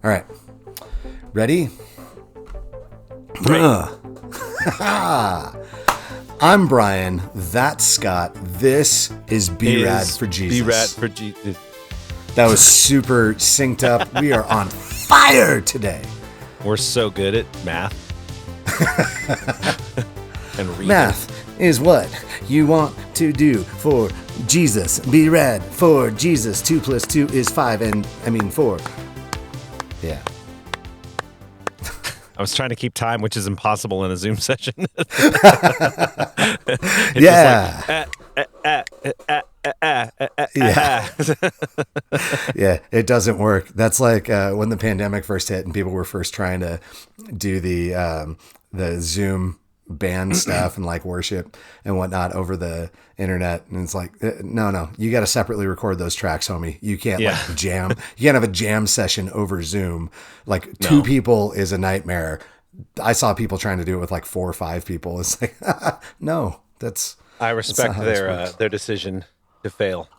All right. Ready? I'm Brian. That's Scott. This is B-Rad for Jesus. B-Rad for Jesus. That was super synced up. We are on fire today. We're so good at math. And reading. Math is what you want to do for Jesus. B-Rad for Jesus. 2 + 2 is 5, and I mean 4. Yeah. I was trying to keep time, which is impossible in a Zoom session. Yeah. Yeah, it doesn't work. That's like when the pandemic first hit and people were first trying to do the Zoom band stuff and like worship and whatnot over the internet. And it's like, no, you got to separately record those tracks, homie. You can't like jam. You can't have a jam session over Zoom. Like two people is a nightmare. I saw people trying to do it with like 4 or 5 people. It's like, no, I respect their decision to fail.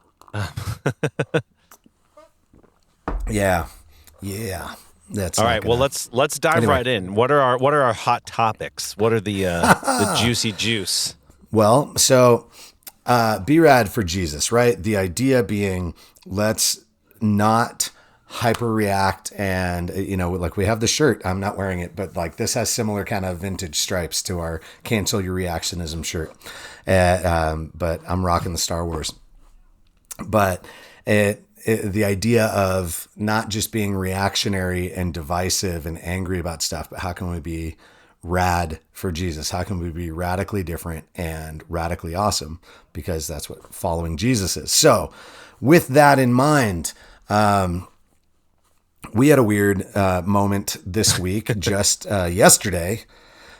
Yeah. That's all right. Well, let's dive right in. What are our hot topics? What are the juicy juice? Well, so B-Rad for Jesus, right? The idea being, let's not hyperreact, and like we have the shirt. I'm not wearing it, but like this has similar kind of vintage stripes to our Cancel Your Reactionism shirt. But I'm rocking the Star Wars. But the idea of not just being reactionary and divisive and angry about stuff, but how can we be rad for Jesus? How can we be radically different and radically awesome? Because that's what following Jesus is. So with that in mind, we had a weird moment this week, just yesterday.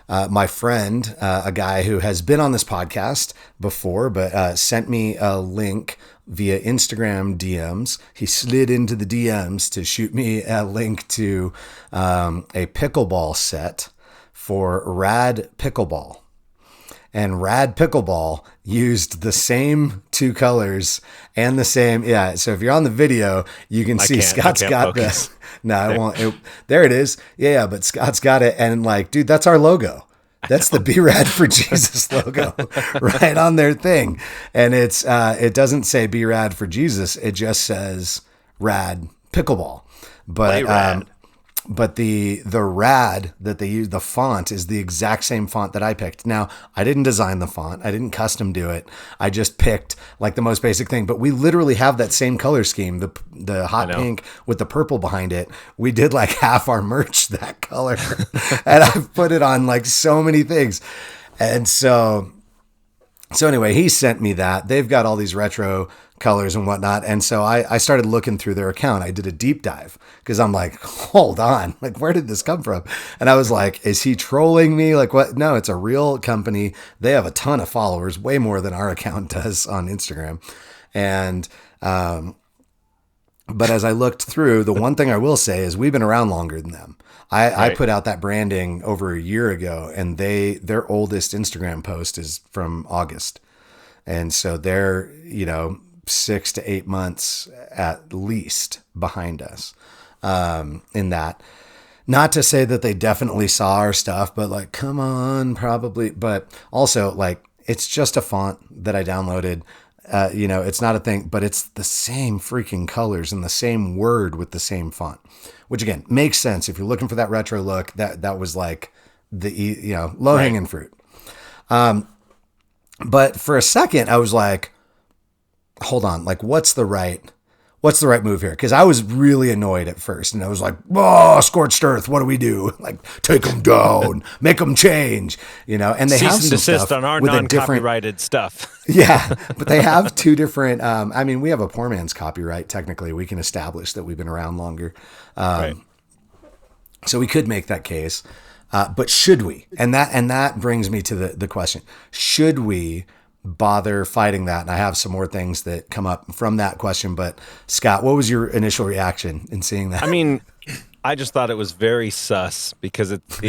My friend, a guy who has been on this podcast before, but sent me a link via Instagram DMs. He slid into the DMs to shoot me a link to a pickleball set for RAD Pickleball. And RAD Pickleball used the same 2 colors and the same, yeah. So if you're on the video, you can see Scott's got this. No, I won't. There it is. Yeah, but Scott's got it. And like, dude, that's our logo. That's the B-Rad for Jesus logo right on their thing. And it doesn't say B-Rad for Jesus. It just says RAD Pickleball. But the RAD that they use, the font is the exact same font that I picked. Now, I didn't design the font. I didn't custom do it. I just picked like the most basic thing. But we literally have that same color scheme, the hot pink with the purple behind it. We did like half our merch that color. And I've put it on like so many things. And so anyway, he sent me that. They've got all these retro colors and whatnot. And so I started looking through their account. I did a deep dive because I'm like, hold on, like, where did this come from? And I was like, is he trolling me? Like, what? No, it's a real company. They have a ton of followers, way more than our account does on Instagram. And, but as I looked through, the one thing I will say is we've been around longer than them. I put out that branding over a year ago, and their oldest Instagram post is from August. And so they're, 6 to 8 months at least behind us in that. Not to say that they definitely saw our stuff, but like, come on, probably. But also, like, it's just a font that I downloaded. It's not a thing, but it's the same freaking colors and the same word with the same font, which again makes sense if you're looking for that retro look. That was like the low hanging fruit. But for a second, I was like, hold on, like what's the right move here? Because I was really annoyed at first, and I was like, "Oh, scorched earth! What do we do? Like, take them down, make them change, And they cease have and desist on our non-copyrighted stuff. Yeah, but they have 2 different. We have a poor man's copyright. Technically, we can establish that we've been around longer, Right. So we could make that case. But should we? And that brings me to the question: should we bother fighting that? And I have some more things that come up from that question. But Scott, what was your initial reaction in seeing that? I mean, I just thought it was very sus because it's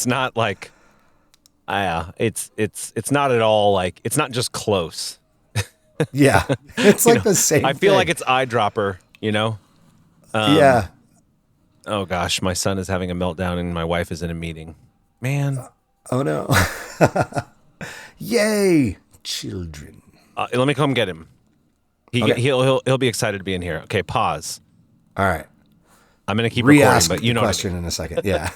not like, it's not at all like, it's not just close. Yeah, it's like the same. I feel thing. like it's eyedropper, Yeah. Oh gosh, my son is having a meltdown and my wife is in a meeting. Man, Oh no. Yay, children. let me come get him. Okay. He'll be excited to be in here. Okay, pause. All right. I'm gonna keep recording, Re-ask but the you know what I question mean. in a second. Yeah.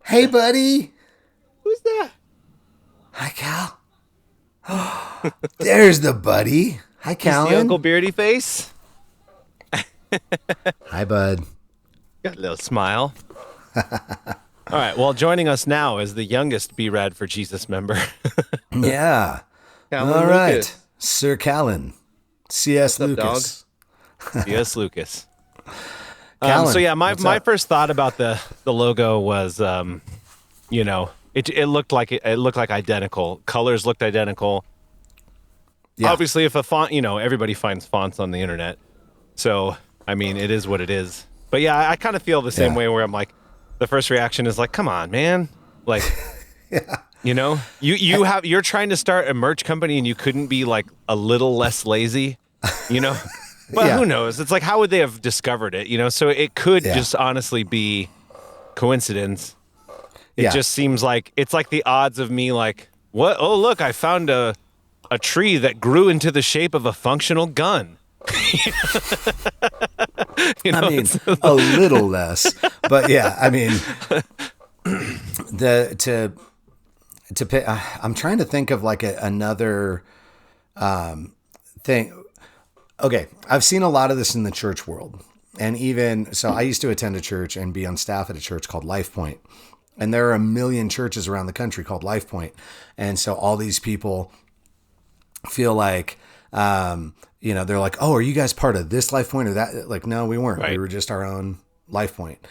Hey, buddy. Who's that? Hi, Cal. There's the buddy. Hi, You see Uncle Callan. Beardy Face? Hi, bud. Got a little smile. All right. Well, joining us now is the youngest BRAD for Jesus member, Yeah. Callan All right. Lucas. Sir Callan. C.S. What's up, dog? Lucas. Yes, Lucas. Callan, So yeah, my what's up? first thought about the logo was, it looked like it looked like identical. Colors looked identical. Yeah. Obviously, if a font, everybody finds fonts on the internet, so I mean, it is what it is. But yeah, I kind of feel the same Yeah. way where I'm like, the first reaction is like, come on, man, like, you're trying to start a merch company and you couldn't be like a little less lazy, you know. But Yeah. who knows? It's like, how would they have discovered it? So it could Yeah. just honestly be coincidence. It Yeah. just seems like it's like the odds of me like, what? Oh, look, I found a tree that grew into the shape of a functional gun. I mean, a little less, but yeah, I mean, I'm trying to think of like another thing. Okay, I've seen a lot of this in the church world, and even so, I used to attend a church and be on staff at a church called Life Point, and there are a million churches around the country called Life Point, and so all these people feel like they're like, oh, are you guys part of this Life Point or that? Like, no, we weren't. Right. We were just our own Life Point.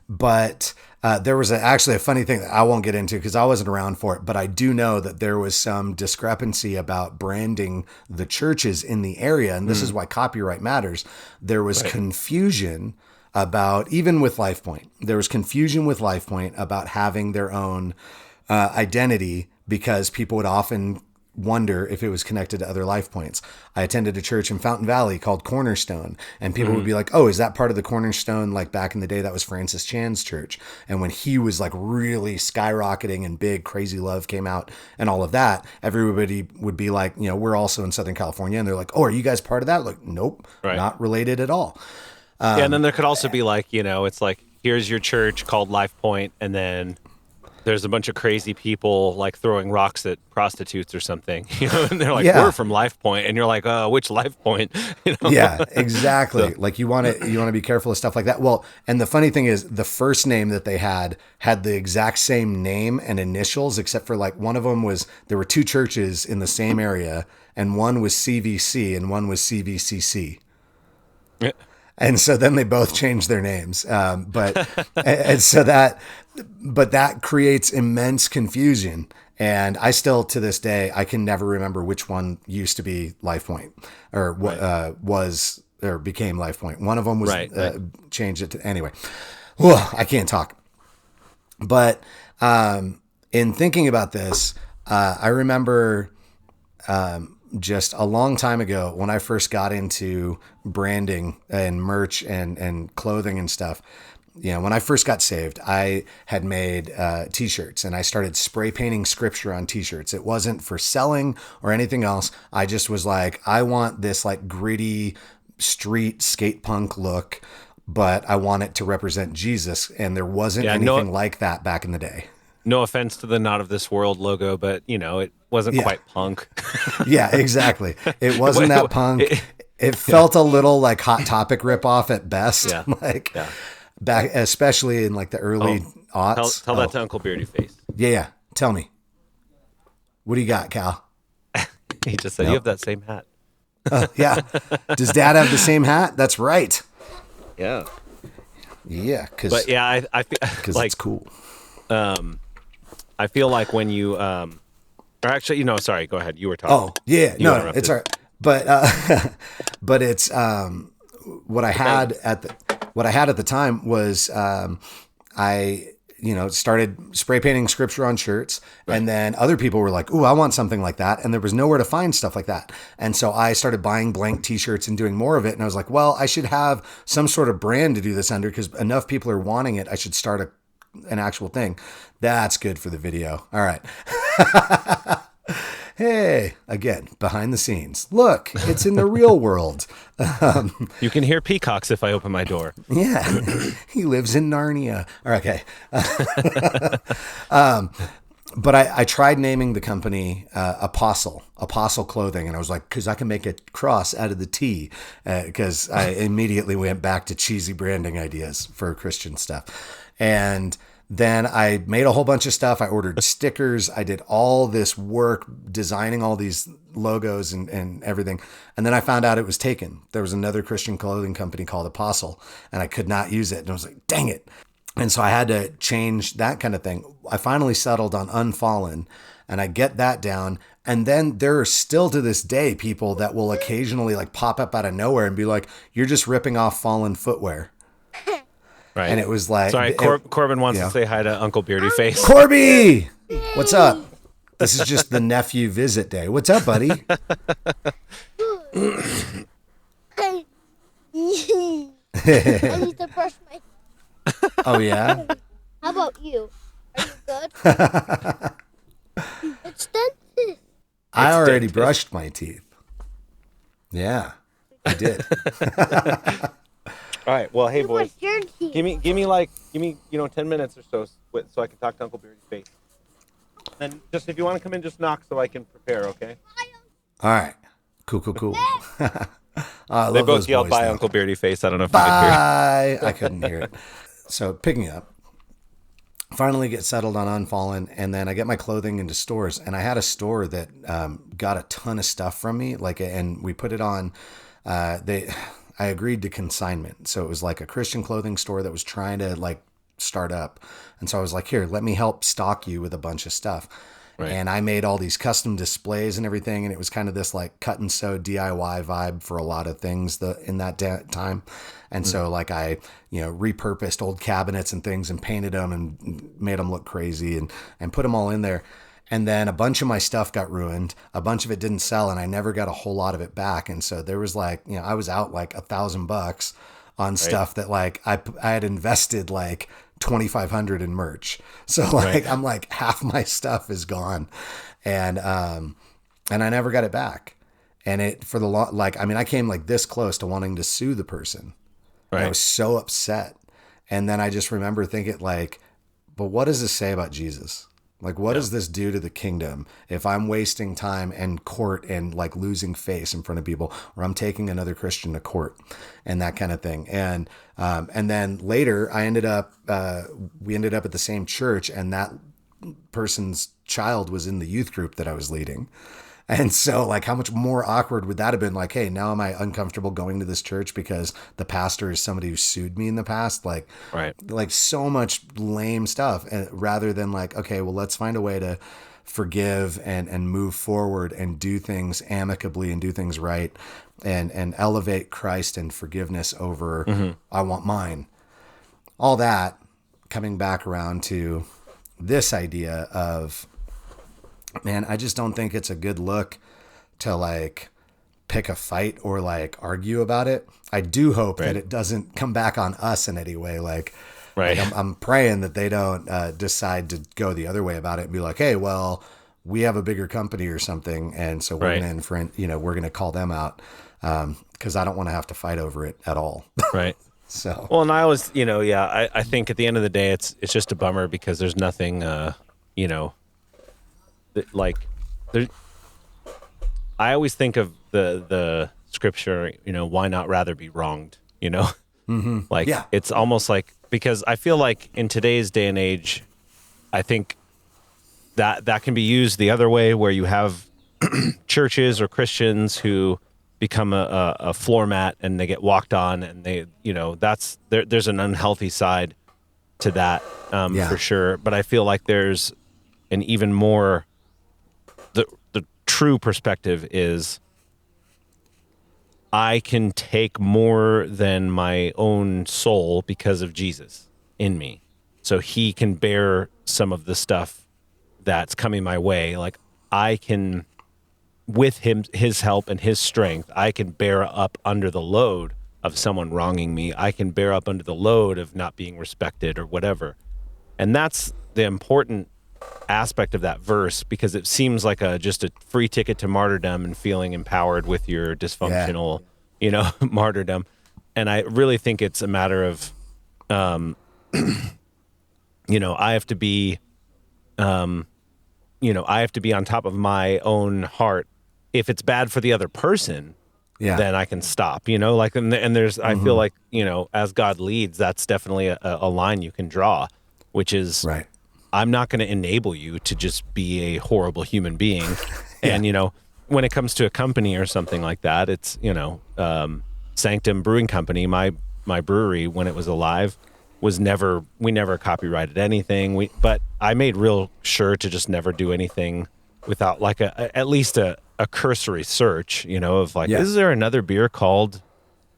But there was actually a funny thing that I won't get into because I wasn't around for it, but I do know that there was some discrepancy about branding the churches in the area. And this is why copyright matters. There was confusion about, even with Life Point, there was confusion with Life Point about having their own identity because people would often wonder if it was connected to other Life Points. I attended a church in Fountain Valley called Cornerstone, and people would be like, oh, is that part of the Cornerstone? Like back in the day, that was Francis Chan's church. And when he was like really skyrocketing and big, Crazy Love came out and all of that, everybody would be like, we're also in Southern California. And they're like, oh, are you guys part of that? Like, nope, Right. not related at all. Yeah, and then there could also be like, it's like, here's your church called Life Point, and then there's a bunch of crazy people like throwing rocks at prostitutes or something, and they're like, Yeah. we're from Life Point, and you're like, which Life Point? Yeah, exactly. Like you want to be careful of stuff like that. Well, and the funny thing is the first name that they had the exact same name and initials, except for like one of them there were two churches in the same area, and one was CVC and one was CVCC. Yeah. And so then they both changed their names. And so that creates immense confusion. And I still, to this day, I can never remember which one used to be Life Point or was or became Life Point. One of them was changed it to, anyway. I can't talk. But in thinking about this, I remember just a long time ago when I first got into branding and merch and clothing and stuff. When I first got saved, I had made t-shirts and I started spray painting scripture on t-shirts. It wasn't for selling or anything else. I just was like, I want this like gritty street skate punk look, but I want it to represent Jesus. And there wasn't anything like that back in the day. No offense to the Not of This World logo, but it wasn't quite punk. Yeah, exactly. It wasn't that punk. It felt a little like Hot Topic ripoff at best. Yeah. Back, especially in like the early aughts. Tell that to Uncle Beardy Face. Yeah. Tell me. What do you got, Cal? He just said, you have that same hat. Yeah. Does Dad have the same hat? That's right. Yeah. Yeah. But yeah, I feel because like it's cool. I feel like when you, or actually, sorry, go ahead. You were talking. Oh, yeah. No, it's all right. But it's, what I had at the time was, I started spray painting scripture on shirts. And then other people were like, ooh, I want something like that. And there was nowhere to find stuff like that. And so I started buying blank t-shirts and doing more of it. And I was like, well, I should have some sort of brand to do this under because enough people are wanting it. I should start an actual thing. That's good for the video. All right. Hey, again, behind the scenes. Look, it's in the real world. You can hear peacocks if I open my door. Yeah, he lives in Narnia. Okay. But I tried naming the company Apostle Clothing. And I was like, because I can make a cross out of the T. Because I immediately went back to cheesy branding ideas for Christian stuff. And then I made a whole bunch of stuff. I ordered stickers. I did all this work designing all these logos and everything. And then I found out it was taken. There was another Christian clothing company called Apostle, and I could not use it. And I was like, dang it. And so I had to change that kind of thing. I finally settled on Unfallen, and I get that down. And then there are still to this day people that will occasionally like pop up out of nowhere and be like, you're just ripping off Fallen footwear. Right. And it was like... Sorry, Corbin wants to say hi to Uncle Beardy Face. Corby! What's up? This is just the nephew visit day. What's up, buddy? I need to brush my... Oh, yeah? How about you? Are you good? It's dentist. I already brushed my teeth. Yeah, I did. All right. Well, hey, boys. Your teeth. Give me 10 minutes or so I can talk to Uncle Beardy Face. And just if you want to come in, just knock so I can prepare, okay? All right. Cool. I They love both those yelled boys, bye, though. Uncle Beardy Face. I don't know if you could hear. Bye. I couldn't hear it. So picking up, finally get settled on Unfallen, and then I get my clothing into stores. And I had a store that got a ton of stuff from me, and we put it on. I agreed to consignment, so it was like a Christian clothing store that was trying to like start up, and so I was like, "Here, let me help stock you with a bunch of stuff." Right. And I made all these custom displays and everything, and it was kind of this like cut and sew DIY vibe for a lot of things in that time. And so like I, repurposed old cabinets and things and painted them and made them look crazy and put them all in there. And then a bunch of my stuff got ruined. A bunch of it didn't sell, and I never got a whole lot of it back. And so there was like, I was out like $1,000 on stuff that like I had invested like 2,500 in merch. So like I'm like half my stuff is gone, and I never got it back. And I came like this close to wanting to sue the person. Right. I was so upset. And then I just remember thinking like, but what does this say about Jesus? Like, what does this do to the kingdom if I'm wasting time in court and like losing face in front of people, or I'm taking another Christian to court and that kind of thing? And then later we ended up at the same church, and that person's child was in the youth group that I was leading. And so like, how much more awkward would that have been? Like, hey, now am I uncomfortable going to this church because the pastor is somebody who sued me in the past? Like, like so much lame stuff, rather than like, okay, well, let's find a way to forgive and move forward and do things amicably and do things right and elevate Christ and forgiveness over I want mine. All that coming back around to this idea of, man, I just don't think it's a good look to like pick a fight or like argue about it. I do hope that it doesn't come back on us in any way. Like I'm praying that they don't decide to go the other way about it and be like, hey, well, we have a bigger company or something, and so we're going to we're going to call them out, because I don't want to have to fight over it at all. Right. So well, and I always, I think at the end of the day, it's just a bummer because there's nothing, like there. I always think of the scripture, why not rather be wronged? It's almost like, because I feel like in today's day and age, I think that can be used the other way, where you have churches or Christians who become a floor mat and they get walked on, and they, there's an unhealthy side to that, for sure. But I feel like there's an even more, the true perspective is, I can take more than my own soul because of Jesus in me. so he can bear some of the stuff that's coming my way. Like I can, with his help and his strength, I can bear up under the load of someone wronging me. I can bear up under the load of not being respected or whatever. And that's the important aspect of that verse, because it seems like just a free ticket to martyrdom and feeling empowered with your dysfunctional, martyrdom. And I really think it's a matter of, I have to be, I have to be on top of my own heart. If it's bad for the other person, then I can stop, like, and there's, I feel like, as God leads, that's definitely a line you can draw, which is, right. I'm not going to enable you to just be a horrible human being. And, when it comes to a company or something like that, it's, Sanctum Brewing Company, my brewery, when it was alive, we never copyrighted anything. But I made real sure to just never do anything without like at least a cursory search, of like, is there another beer called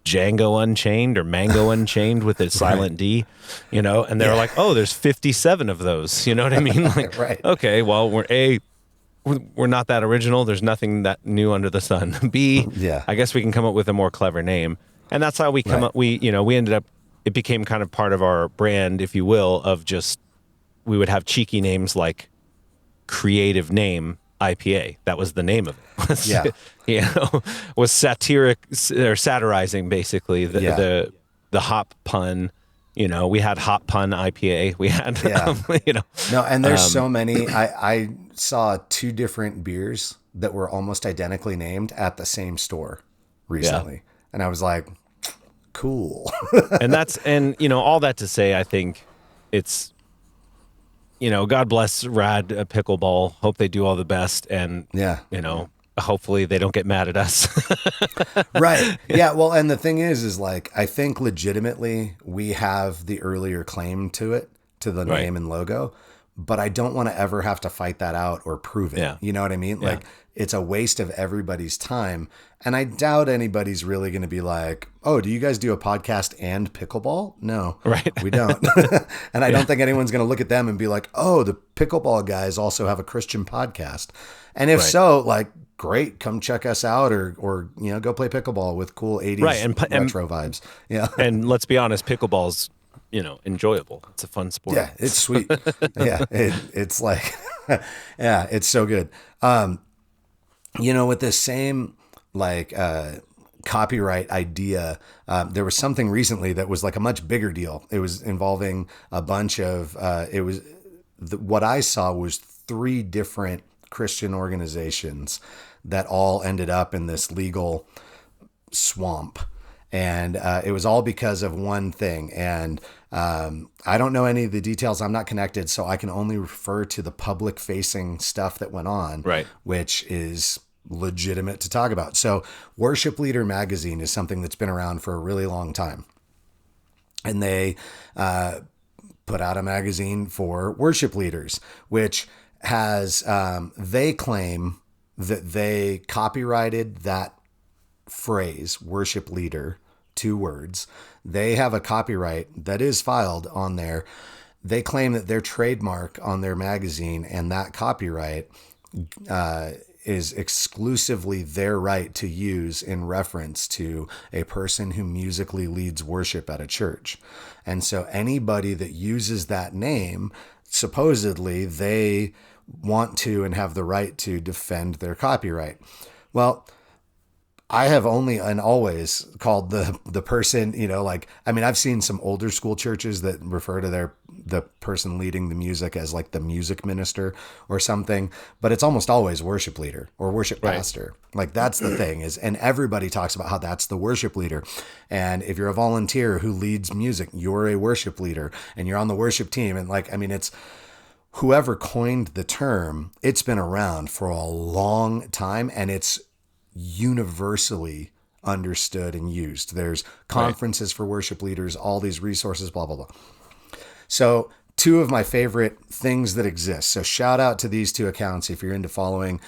Django Unchained or Mango Unchained with a silent D, and they're like, oh, there's 57 of those. You know what I mean? Like, right. Okay, well, we're not that original. There's nothing that new under the sun. B, I guess we can come up with a more clever name. And that's how we come up. We ended up, it became kind of part of our brand, if you will, of just, we would have cheeky names like Creative Name IPA. That was the name of it. Was satiric or satirizing basically the hop pun. We had hop pun IPA. We had, No, and there's so many. I saw 2 different beers that were almost identically named at the same store recently. And I was like, cool. and all that to say, I think it's, God bless RAD Pickleball. Hope they do all the best. And, hopefully they don't get mad at us. Right. Yeah. Well, and the thing is like, I think legitimately we have the earlier claim to it, to the name and logo, but I don't want to ever have to fight that out or prove it. Yeah. You know what I mean? Yeah. Like, it's a waste of everybody's time. And I doubt anybody's really going to be like, oh, do you guys do a podcast and pickleball? No, we don't. And I don't think anyone's going to look at them and be like, oh, the pickleball guys also have a Christian podcast. And if so, like, great, come check us out or go play pickleball with cool 80s retro vibes. Yeah. And let's be honest, pickleball's, enjoyable. It's a fun sport. Yeah, it's sweet. It's like, it's so good. With this same like copyright idea, there was something recently that was like a much bigger deal. It was involving a bunch of, what I saw was 3 different Christian organizations that all ended up in this legal swamp. And it was all because of one thing. And I don't know any of the details. I'm not connected, so I can only refer to the public facing stuff that went on, which is legitimate to talk about. So Worship Leader magazine is something that's been around for a really long time. And they put out a magazine for worship leaders, which has, they claim that they copyrighted that phrase, worship leader, 2 words. They have a copyright that is filed on there. They claim that their trademark on their magazine and that copyright is exclusively their right to use in reference to a person who musically leads worship at a church. And so anybody that uses that name, supposedly they want to and have the right to defend their copyright. Well, I have only and always called the person, I've seen some older school churches that refer to the person leading the music as like the music minister or something, but it's almost always worship leader or worship pastor. Like, that's the thing and everybody talks about how that's the worship leader. And if you're a volunteer who leads music, you're a worship leader and you're on the worship team. And it's whoever coined the term, it's been around for a long time and it's universally understood and used. There's conferences for worship leaders, all these resources, blah, blah, blah. So 2 of my favorite things that exist. So shout out to these 2 accounts if you're into following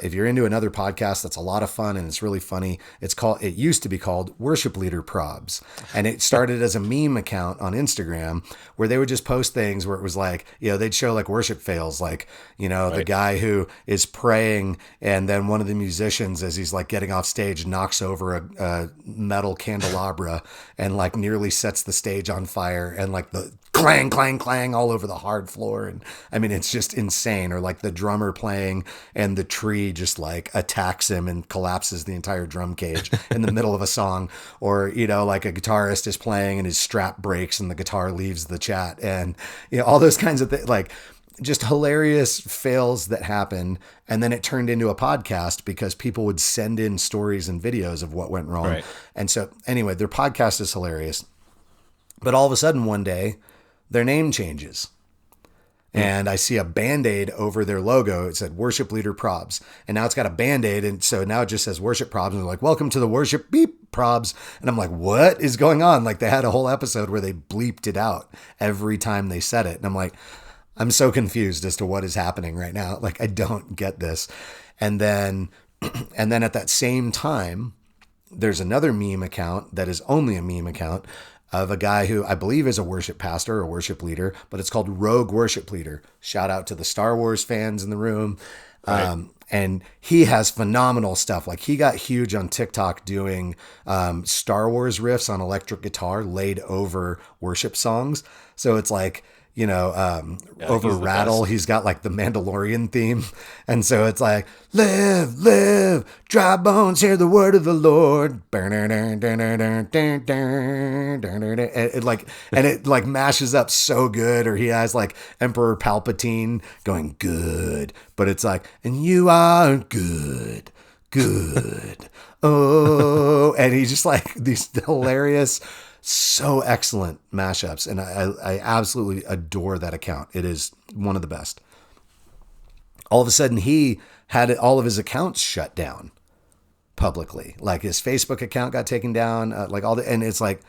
If you're into another podcast that's a lot of fun and it's really funny, it used to be called Worship Leader Probs. And it started as a meme account on Instagram where they would just post things where it was like, they'd show like worship fails, like, the guy who is praying and then one of the musicians, as he's like getting off stage, knocks over a metal candelabra and like nearly sets the stage on fire, and like the clang, clang, clang all over the hard floor. And I mean, it's just insane. Or like the drummer playing and the tree just like attacks him and collapses the entire drum cage in the middle of a song. Or, like a guitarist is playing and his strap breaks and the guitar leaves the chat, and, all those kinds of things, like just hilarious fails that happened. And then it turned into a podcast because people would send in stories and videos of what went wrong. Right. And so anyway, their podcast is hilarious. But all of a sudden one day, their name changes. And I see a Band-Aid over their logo. It said Worship Leader Probs. And now it's got a Band-Aid. And so now it just says Worship Probs. And they're like, welcome to the Worship Beep Probs. And I'm like, what is going on? Like, they had a whole episode where they bleeped it out every time they said it. And I'm like, I'm so confused as to what is happening right now. Like, I don't get this. And then at that same time, there's another meme account that is only a meme account of a guy who I believe is a worship pastor or worship leader, but it's called Rogue Worship Leader. Shout out to the Star Wars fans in the room. Right. And he has phenomenal stuff. Like, he got huge on TikTok doing Star Wars riffs on electric guitar laid over worship songs. So it's like, over Rattle, he's got like the Mandalorian theme. And so it's like, live, dry bones, hear the word of the Lord. It like mashes up so good. Or he has like Emperor Palpatine going good, but it's like, and you are good. Oh, and he's just like these hilarious, so excellent mashups. And I absolutely adore that account. It is one of the best. All of a sudden he had all of his accounts shut down publicly. Like his Facebook account got taken down, and it's like,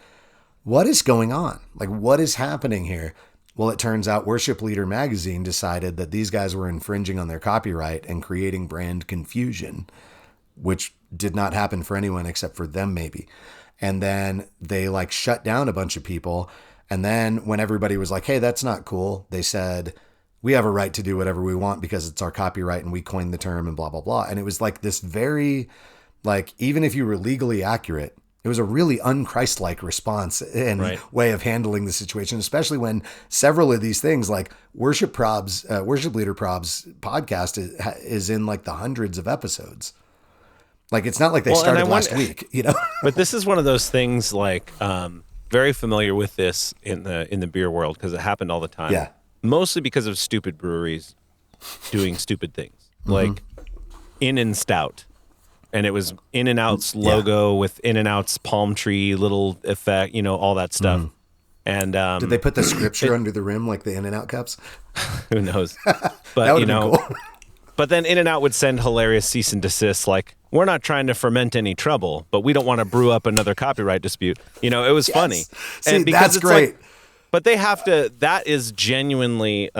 what is going on? Like, what is happening here? Well, it turns out Worship Leader Magazine decided that these guys were infringing on their copyright and creating brand confusion, which did not happen for anyone except for them, maybe. And then they like shut down a bunch of people. And then when everybody was like, hey, that's not cool, they said, we have a right to do whatever we want because it's our copyright and we coined the term and blah, blah, blah. And it was like this very, like, even if you were legally accurate, it was a really un-Christ-like response and way of handling the situation, especially when several of these things, like Worship Leader Probs podcast is in like the hundreds of episodes. Like, it's not like they started last week, But this is one of those things, like, very familiar with this in the beer world because it happened all the time. Yeah. Mostly because of stupid breweries doing stupid things, like In-N Stout. And it was In-N-Out's logo with In-N-Out's palm tree little effect, all that stuff. And did they put the scripture under the rim like the In-N-Out cups? Who knows? That But would have been cool. But then In-N-Out would send hilarious cease and desist, like, we're not trying to ferment any trouble, but we don't want to brew up another copyright dispute. It was funny. See, and because that's it's great. Like, but they have to. That is genuinely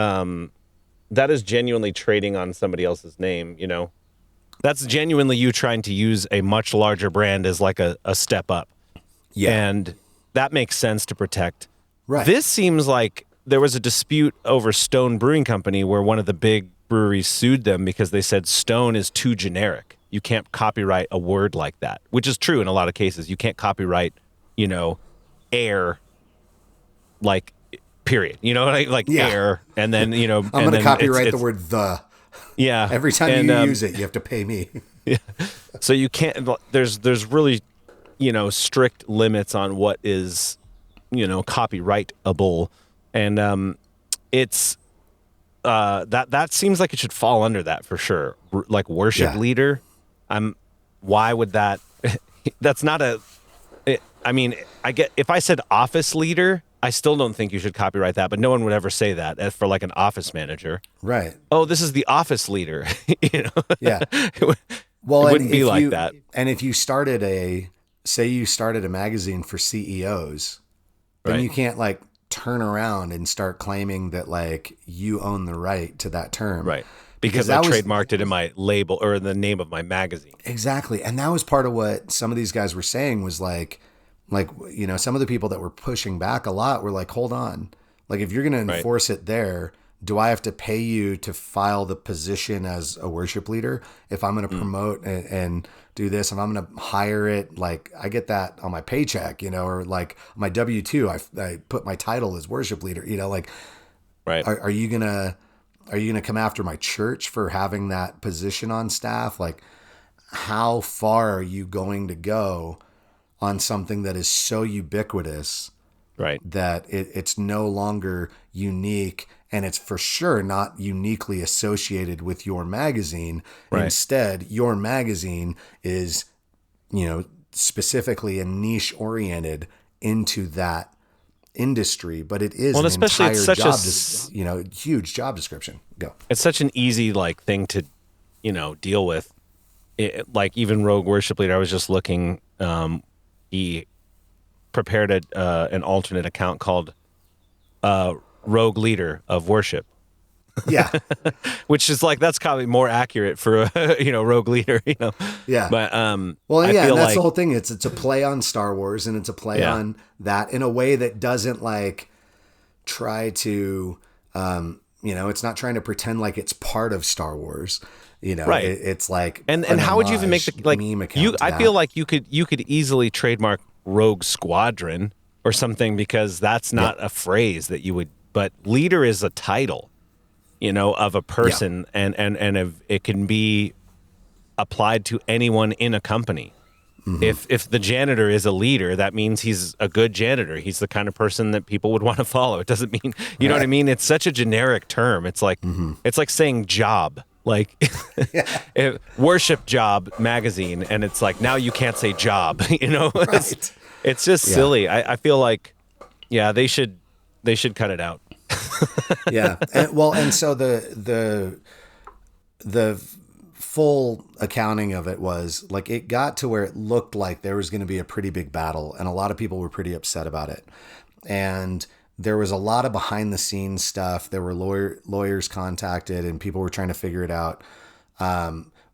trading on somebody else's name. That's genuinely you trying to use a much larger brand as like a step up. Yeah, and that makes sense to protect. Right. This seems like there was a dispute over Stone Brewing Company where one of the big breweries sued them because they said Stone is too generic. You can't copyright a word like that, which is true in a lot of cases. You can't copyright, air, like, period. Air, and then, I'm going to copyright the word the. Yeah. Every time you use it, you have to pay me. Yeah. So you can't, there's really, strict limits on what is, copyrightable. And it's, that seems like it should fall under that for sure. Like worship leader. Why would that? That's not I get, if I said office leader, I still don't think you should copyright that, but no one would ever say that for like an office manager. Right. Oh, this is the office leader. Yeah. Well, it wouldn't be like that. And if you started a magazine for CEOs, then you can't like turn around and start claiming that like you own the right to that term. Right. because I trademarked it in my label or the name of my magazine. Exactly. And that was part of what some of these guys were saying was like, some of the people that were pushing back a lot were like, hold on. Like, if you're going to enforce it there, do I have to pay you to file the position as a worship leader? If I'm going to promote and do this, if I'm going to hire it, like I get that on my paycheck, or like my W-2, I put my title as worship leader, like, are you going to come after my church for having that position on staff? Like, how far are you going to go on something that is so ubiquitous, that it's no longer unique, and it's for sure not uniquely associated with your magazine. Instead, your magazine is, specifically and niche oriented into that industry, but it is an especially entire it's such job, huge job description. Go. It's such an easy thing to, deal with. Like even Rogue Worship Leader, I was just looking. He prepared an alternate account called Rogue Leader of Worship. Yeah, which is that's probably more accurate for Rogue Leader. Yeah, but and that's the whole thing. It's a play on Star Wars, and it's a play on that in a way that doesn't try to it's not trying to pretend like it's part of Star Wars. It's like and how would you even make the meme account? I feel like you could easily trademark Rogue Squadron or something, because that's not a phrase that you would. But leader is a title, of a person, and it can be applied to anyone in a company. Mm-hmm. If the janitor is a leader, that means he's a good janitor. He's the kind of person that people would want to follow. It doesn't mean, you know what I mean? It's such a generic term. It's like it's like saying job, worship job magazine, and it's like now you can't say job. It's just silly. I feel like they should cut it out. And so the full accounting of it was it got to where it looked like there was going to be a pretty big battle, and a lot of people were pretty upset about it. And there was a lot of behind the scenes stuff. There were lawyers contacted, and people were trying to figure it out.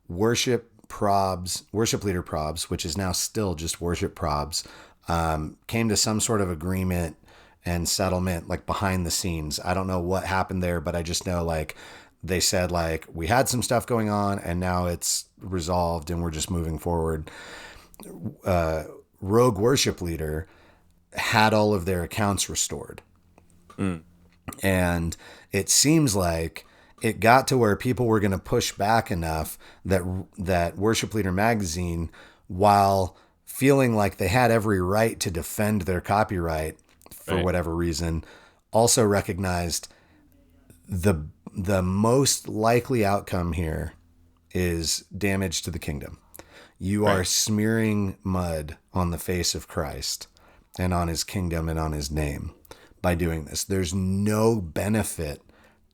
Worship Leader Probs, which is now still just Worship Probs, came to some sort of agreement and settlement behind the scenes. I don't know what happened there, but I just know they said we had some stuff going on and now it's resolved and we're just moving forward. Rogue Worship Leader had all of their accounts restored. And it seems like it got to where people were going to push back enough that Worship Leader magazine, while feeling like they had every right to defend their copyright for whatever reason, also recognized the most likely outcome here is damage to the kingdom. You are smearing mud on the face of Christ and on his kingdom and on his name by doing this. There's no benefit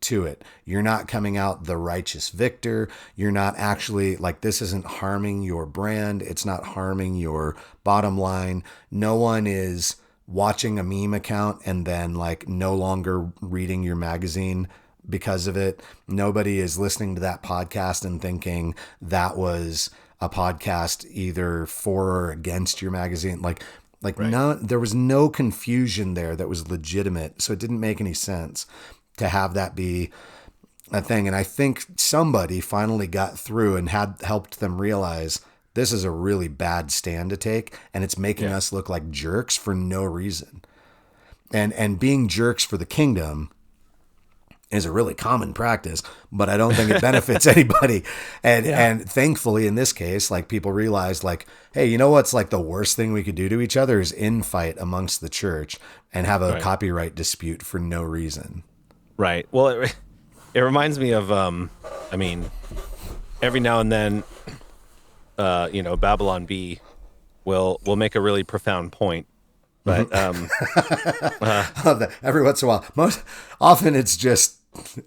to it. You're not coming out the righteous victor. You're not actually this isn't harming your brand. It's not harming your bottom line. No one is watching a meme account and then no longer reading your magazine because of it. Nobody is listening to that podcast and thinking that was a podcast either for or against your magazine. No, there was no confusion there that was legitimate. So it didn't make any sense to have that be a thing. And I think somebody finally got through and had helped them realize this is a really bad stand to take, and it's making us look like jerks for no reason. And being jerks for the kingdom is a really common practice, but I don't think it benefits anybody. And thankfully in this case, people realized hey, you know what's the worst thing we could do to each other is infight amongst the church and have a copyright dispute for no reason. Right. Well, it reminds me of, every now and then, Babylon Bee will make a really profound point, but every once in a while, most often it's just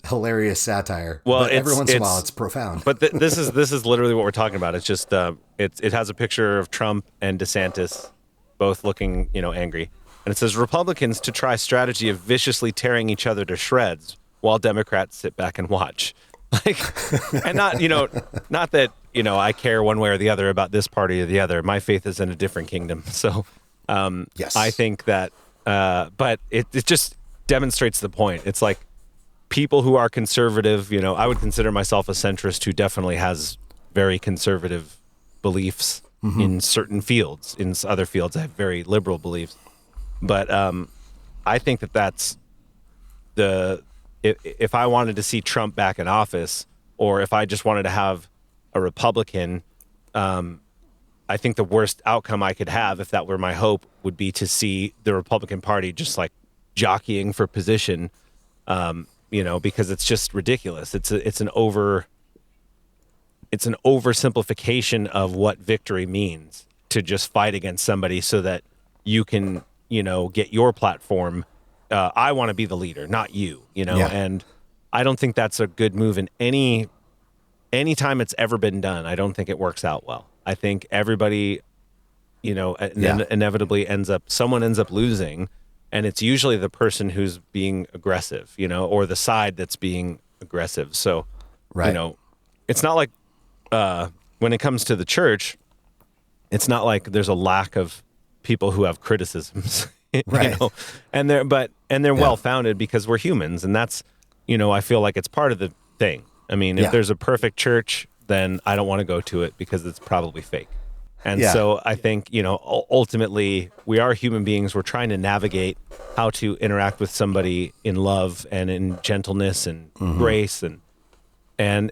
hilarious satire. Well, but every once in a while it's profound. But this is literally what we're talking about. It's just it has a picture of Trump and DeSantis both looking angry, and it says Republicans to try strategy of viciously tearing each other to shreds while Democrats sit back and watch. Like, and not, not that, I care one way or the other about this party or the other. My faith is in a different kingdom. So, Yes. I think that, but it just demonstrates the point. It's like people who are conservative, I would consider myself a centrist who definitely has very conservative beliefs in certain fields. In other fields, I have very liberal beliefs. But I think that that's if I wanted to see Trump back in office, or if I just wanted to have a Republican, I think the worst outcome I could have, if that were my hope, would be to see the Republican Party just like jockeying for position, because it's just ridiculous. It's an oversimplification of what victory means, to just fight against somebody so that you can, get your platform. I want to be the leader, not you, Yeah. and I don't think that's a good move in any time it's ever been done. I don't think it works out well. I think everybody, inevitably someone ends up losing, and it's usually the person who's being aggressive, or the side that's being aggressive. So, Right. It's not like, when it comes to the church, it's not like there's a lack of people who have criticisms, Right. and they're well founded, because we're humans, and that's, I feel like it's part of the thing. I mean, if there's a perfect church, then I don't want to go to it, because it's probably fake. And so I think, ultimately we are human beings. We're trying to navigate how to interact with somebody in love and in gentleness and grace. And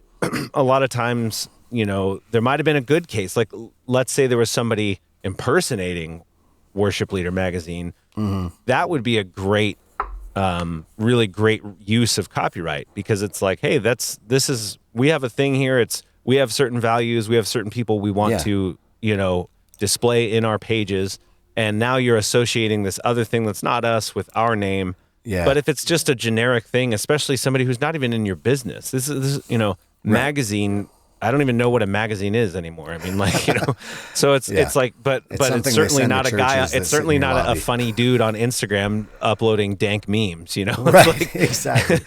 a lot of times, there might've been a good case. Like, let's say there was somebody impersonating Worship Leader magazine. That would be a great, really great use of copyright, because it's like, hey, we have a thing here. We have certain values. We have certain people we want to, display in our pages. And now you're associating this other thing that's not us with our name. Yeah. But if it's just a generic thing, especially somebody who's not even in your business, this is magazine. I don't even know what a magazine is anymore. I mean, so it's like, but it's certainly not a guy. It's certainly not a funny dude on Instagram uploading dank memes, Right. Exactly.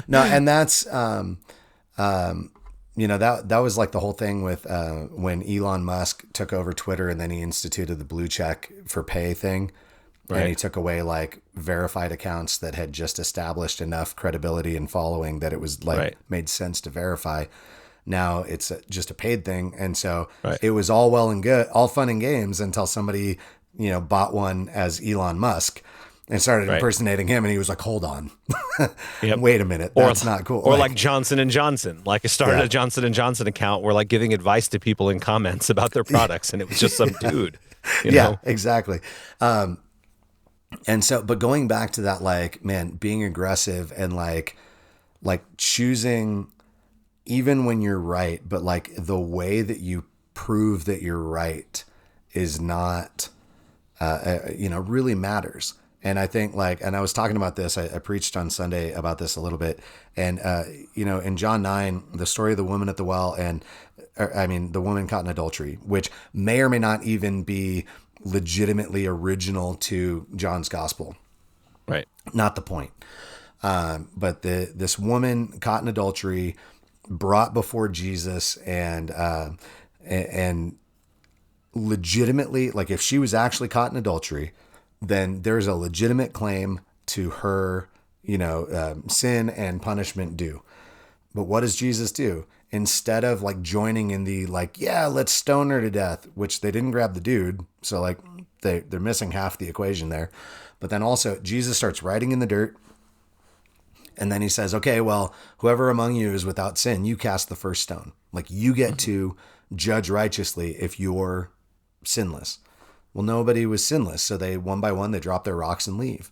No. And that's, that was like the whole thing with, when Elon Musk took over Twitter, and then he instituted the blue check for pay thing. Right. And he took away like verified accounts that had just established enough credibility and following that it was made sense to verify. Now it's just a paid thing. And so it was all well and good, all fun and games, until somebody, bought one as Elon Musk and started impersonating him. And he was like, hold on, wait a minute. That's not cool. Or like Johnson & Johnson, like I started a Johnson & Johnson account where like giving advice to people in comments about their products. And it was just some dude, you know? Exactly. And so, but going back to that, like, man, being aggressive and like choosing, even when you're right, but like the way that you prove that you're right is not, really matters. And I think and I was talking about this, I preached on Sunday about this a little bit. And, in John 9, the story of the woman at the well, the woman caught in adultery, which may or may not even be legitimately original to John's gospel. Right. Not the point. But this woman caught in adultery, brought before Jesus, and legitimately, like if she was actually caught in adultery, then there's a legitimate claim to her, sin and punishment due. But what does Jesus do? Instead of like joining in the let's stone her to death, which they didn't grab the dude. So like they're missing half the equation there. But then also Jesus starts writing in the dirt. And then he says, okay, well, whoever among you is without sin, you cast the first stone. Like you get to judge righteously if you're sinless. Well, nobody was sinless. So they, one by one, they drop their rocks and leave.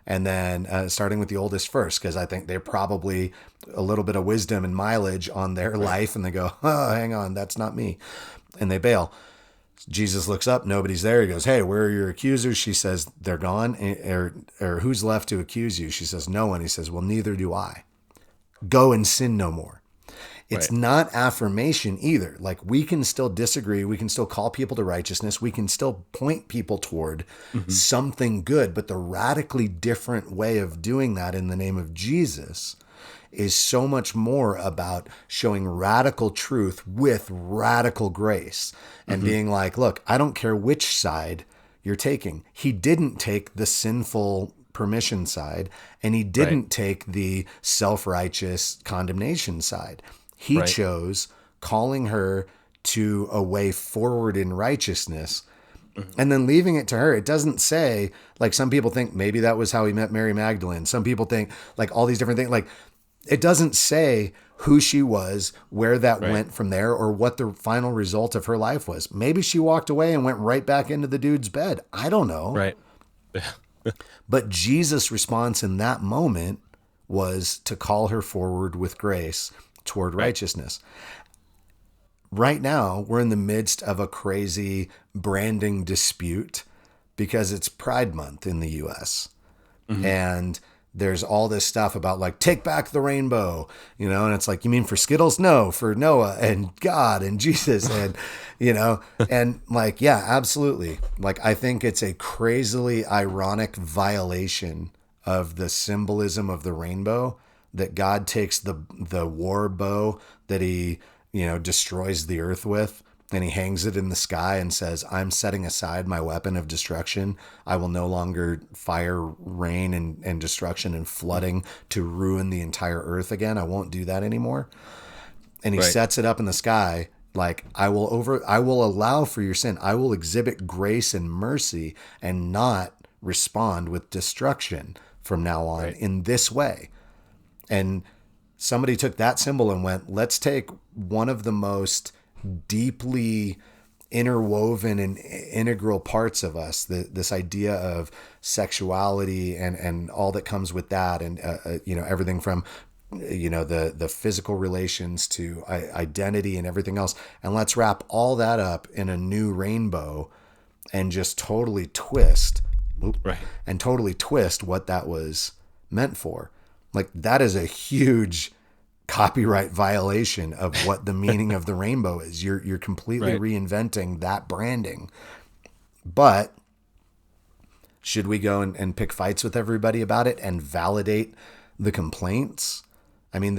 And then starting with the oldest first, because I think they're probably a little bit of wisdom and mileage on their life. And they go, oh, hang on, that's not me. And they bail. Jesus looks up, nobody's there. He goes, hey, where are your accusers? She says, they're gone. Or who's left to accuse you? She says, no one. He says, well, neither do I. Go and sin no more. It's not affirmation either. Like we can still disagree. We can still call people to righteousness. We can still point people toward something good. But the radically different way of doing that in the name of Jesus is so much more about showing radical truth with radical grace and being like, look, I don't care which side you're taking. He didn't take the sinful permission side, and he didn't take the self-righteous condemnation side. He chose calling her to a way forward in righteousness and then leaving it to her. It doesn't say, like, some people think maybe that was how he met Mary Magdalene. Some people think like all these different things. Like, it doesn't say who she was, where that went from there, or what the final result of her life was. Maybe she walked away and went right back into the dude's bed. I don't know. Right. But Jesus' response in that moment was to call her forward with grace toward righteousness. Right now, we're in the midst of a crazy branding dispute because it's Pride Month in the US. And there's all this stuff about like, take back the rainbow, you know, and it's like, you mean for Skittles? No, for Noah and God and Jesus and, you know, and like, yeah, absolutely. Like, I think it's a crazily ironic violation of the symbolism of the rainbow that God takes the war bow that he, you know, destroys the earth with, and he hangs it in the sky and says, I'm setting aside my weapon of destruction. I will no longer fire rain and destruction and flooding to ruin the entire earth again. I won't do that anymore. And he sets it up in the sky like, I will allow for your sin. I will exhibit grace and mercy and not respond with destruction from now on in this way. And somebody took that symbol and went, let's take one of the most deeply interwoven and integral parts of us, this idea of sexuality and all that comes with that, and you know, everything from, you know, the physical relations to identity and everything else, and let's wrap all that up in a new rainbow and just totally twist and totally twist what that was meant for. Like, that is a huge copyright violation of what the meaning of the rainbow is. You're completely reinventing that branding. But should we go and pick fights with everybody about it and validate the complaints? I mean,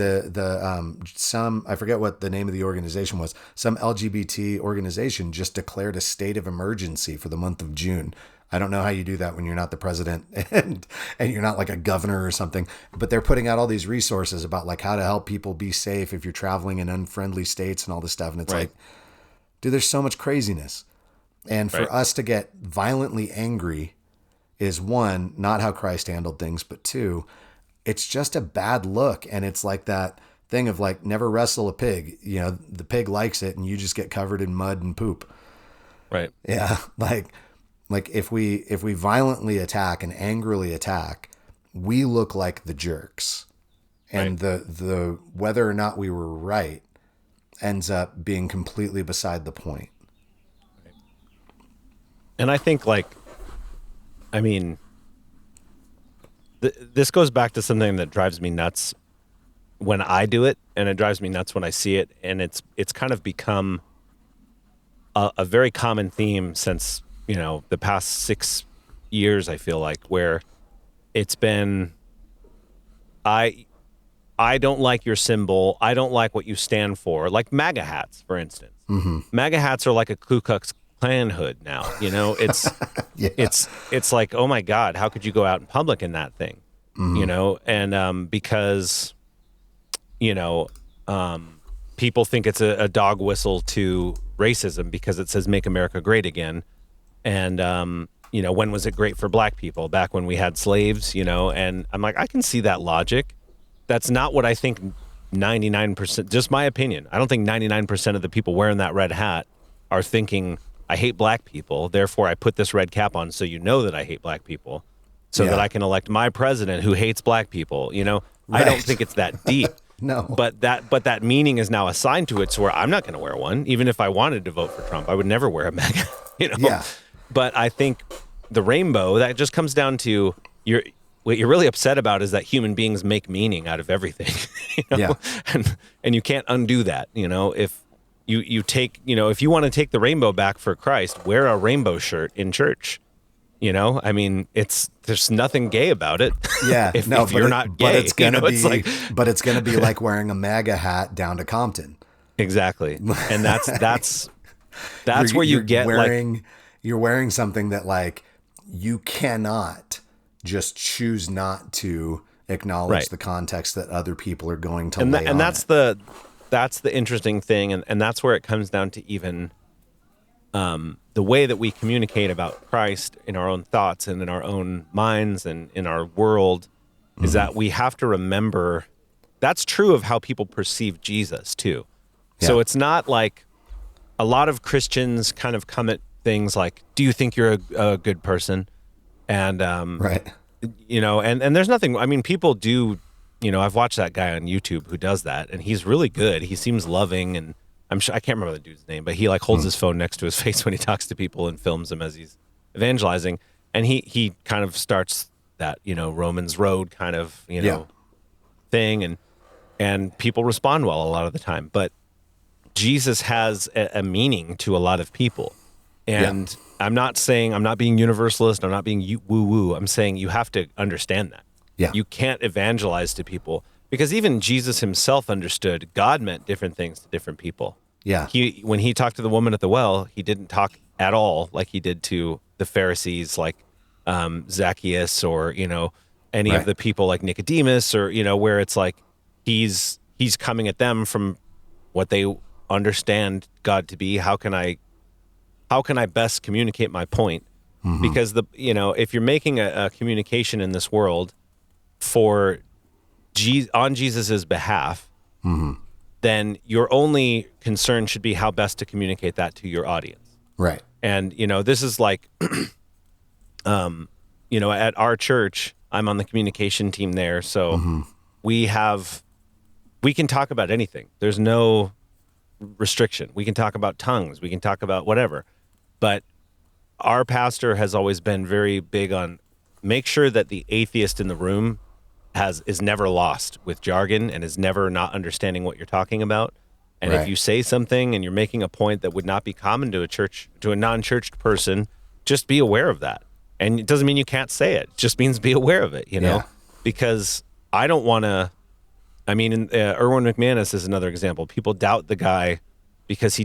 some, I forget what the name of the organization was, some LGBT organization just declared a state of emergency for the month of June. I don't know how you do that when you're not the president and you're not like a governor or something, but they're putting out all these resources about like how to help people be safe if you're traveling in unfriendly states and all this stuff. And it's like, dude, there's so much craziness. And for us to get violently angry is, one, not how Christ handled things, but two, it's just a bad look. And it's like that thing of like, never wrestle a pig. You know, the pig likes it and you just get covered in mud and poop. Right. Yeah. Like if we violently attack and angrily attack, we look like the jerks. And the whether or not we were right ends up being completely beside the point. And I think, like, I mean, this goes back to something that drives me nuts when I do it, and it drives me nuts when I see it. And it's kind of become a very common theme since, you know, the past 6 years, I feel like, where it's been, I don't like your symbol. I don't like what you stand for. Like MAGA hats, for instance. MAGA hats are like a Ku Klux Klan hood now. You know, it's it's like, oh my God, how could you go out in public in that thing? You know, and because, you know, people think it's a dog whistle to racism because it says "Make America Great Again." And, you know, when was it great for black people? Back when we had slaves, you know? And I'm like, I can see that logic. That's not what I think 99%, just my opinion. I don't think 99% of the people wearing that red hat are thinking, I hate black people, therefore I put this red cap on so you know that I hate black people, so that I can elect my president who hates black people, you know? I don't think it's that deep. No. But that meaning is now assigned to it, so where I'm not going to wear one. Even if I wanted to vote for Trump, I would never wear a MAGA, you know? Yeah. But I think the rainbow, that just comes down to what you're really upset about is that human beings make meaning out of everything. You know? Yeah. And you can't undo that. You know, if you take, you know, if you want to take the rainbow back for Christ, wear a rainbow shirt in church. You know, I mean, there's nothing gay about it. Yeah, if but you're not gay, it's gonna be, it's like, but it's gonna be like wearing a MAGA hat down to Compton. exactly. And that's where you You're get wearing you're wearing something that like you cannot just choose not to acknowledge Right. the context that other people are going to and lay on and that's it. the interesting thing, and that's where it comes down to even the way that we communicate about Christ in our own thoughts and in our own minds and in our world is that we have to remember that's true of how people perceive Jesus too. So Yeah. it's not like a lot of Christians kind of come at things like, do you think you're a good person? And, Right. you know, and there's nothing, I mean, people do, you know, I've watched that guy on YouTube who does that, and he's really good. He seems loving, and I'm sure, I can't remember the dude's name, but he like holds his phone next to his face when he talks to people and films them as he's evangelizing. And he kind of starts that, you know, Romans Road kind of, you know, thing. And people respond well a lot of the time, but Jesus has a meaning to a lot of people. And I'm not being universalist. I'm not being woo woo. I'm saying you have to understand that. Yeah. You can't evangelize to people because even Jesus himself understood God meant different things to different people. Yeah. When he talked to the woman at the well, he didn't talk at all like he did to the Pharisees, like Zacchaeus, or, you know, any of Right. the people like Nicodemus, or, you know, where it's like he's coming at them from what they understand God to be. How can I best communicate my point? Because if you're making a communication in this world for on Jesus's behalf, then your only concern should be how best to communicate that to your audience. Right. And, you know, this is like, you know, at our church, I'm on the communication team there. So we can talk about anything. There's no restriction. We can talk about tongues. We can talk about whatever. But our pastor has always been very big on make sure that the atheist in the room is never lost with jargon and is never not understanding what you're talking about. And if Right. you say something and you're making a point that would not be common to a non-churched person, just be aware of that. And it doesn't mean you can't say it. It just means be aware of it, you know? Yeah. Because I don't want to, I mean, Erwin McManus is another example. People doubt the guy because he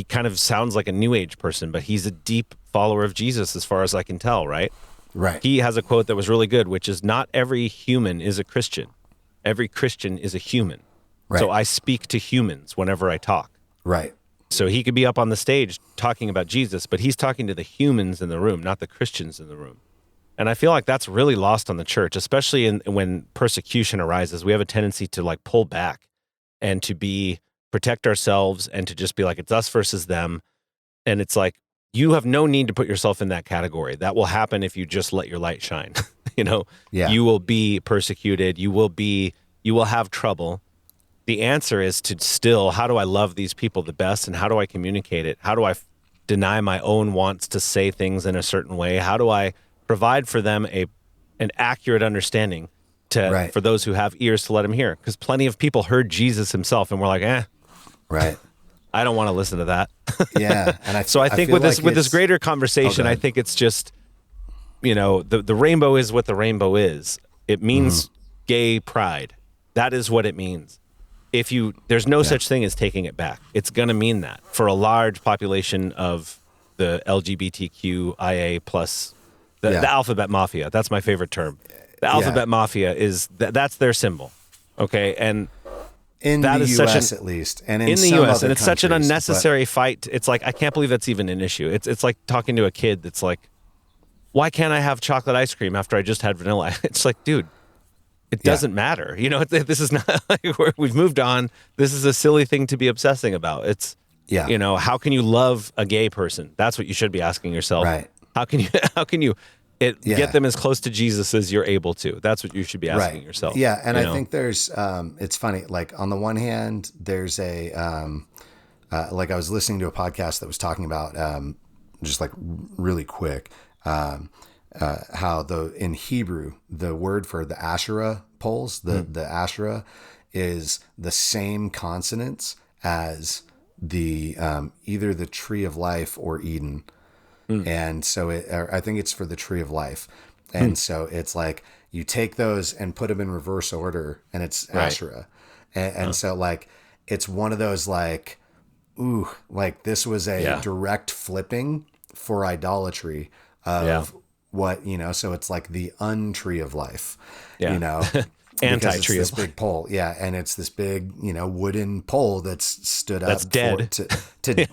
kind of sounds like a new age person, but he's a deep follower of Jesus as far as I can tell, right? Right. He has a quote that was really good, which is not every human is a Christian. Every Christian is a human. Right. So I speak to humans whenever I talk. Right. So he could be up on the stage talking about Jesus, but he's talking to the humans in the room, not the Christians in the room. And I feel like that's really lost on the church, especially when persecution arises. We have a tendency to like pull back and to protect ourselves and to just be like, it's us versus them. And it's like, you have no need to put yourself in that category. That will happen if you just let your light shine. You know, Yeah. You will be persecuted. You will have trouble. The answer is to still, how do I love these people the best, and how do I communicate it? How do I deny my own wants to say things in a certain way? How do I provide for them an accurate understanding for those who have ears to let them hear? Because plenty of people heard Jesus himself and were like, Right. I don't want to listen to that. Yeah. And So I think feel with this like with this it's- greater conversation, Oh, go I ahead. think it's just, you know, the rainbow is what the rainbow is. It means gay pride. That is what it means. There's no such thing as taking it back. It's going to mean that for a large population of the LGBTQIA plus, the alphabet mafia. That's my favorite term. The alphabet mafia is that's their symbol. Okay, and in that the is U.S. such at least, and in the some U.S. other and it's such an countries, unnecessary fight. It's like I can't believe that's even an issue. It's like talking to a kid that's like, why can't I have chocolate ice cream after I just had vanilla? It's like, dude, it doesn't matter. You know, this is not like we've moved on. This is a silly thing to be obsessing about. It's, you know, how can you love a gay person? That's what you should be asking yourself. Right. How can you get them as close to Jesus as you're able to? That's what you should be asking yourself. Yeah, and you I know? think there's, it's funny. Like on the one hand, there's like I was listening to a podcast that was talking about, just like really quick, how in Hebrew the word for the Asherah poles, the Asherah, is the same consonants as the either the tree of life or Eden. And so I think it's for the tree of life. And so it's like you take those and put them in reverse order, and it's Right. Asherah. And so like it's one of those like, ooh, like this was a Yeah. direct flipping for idolatry of Yeah. what, so it's like the untree of life, Yeah. because Anti-tree it's this of life. big pole. Yeah. And it's this big, wooden pole that's stood up That's dead.